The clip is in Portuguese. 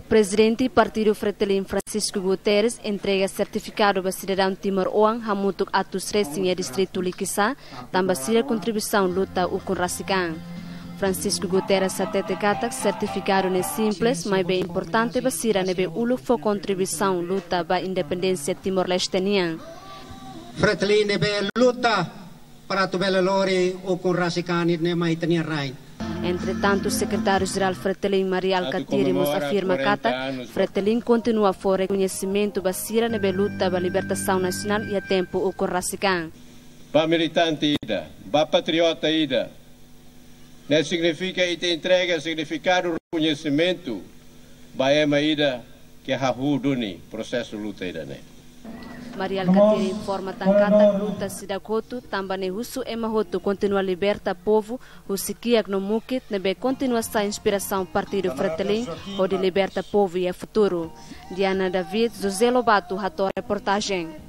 Presidente do Partido Fretilin Francisco Guterres entrega certificado para cidadão Timor-Oang hamutuk atus racing e distrito Liquissá, também a contribuição luta o com Racican. Francisco Guterres atete kata certificado não é simples, mas bem importante para sira nebe ulu for contribuição luta para independência Timor-Leste. Fretilin nebe luta para tu belalori o com Racican ne mai tenia rai. Entretanto, o secretário-geral Fretilin Marial Catírimos afirma que Fretilin continua a for reconhecimento basira na luta para a libertação nacional e a tempo o Racican. Ba militante ida, ba patriota ida, não significa ite entrega significado reconhecimento, ba ema ida que hahu duni processo luta ida ne. Marial Catiri informa tancata luta sidakotu também husu emahotu continua liberta povo husikiak no mukit nebe continua essa inspiração partido Fretilin onde liberta povo e é futuro. Diana David, José Lobato, rato reportagem.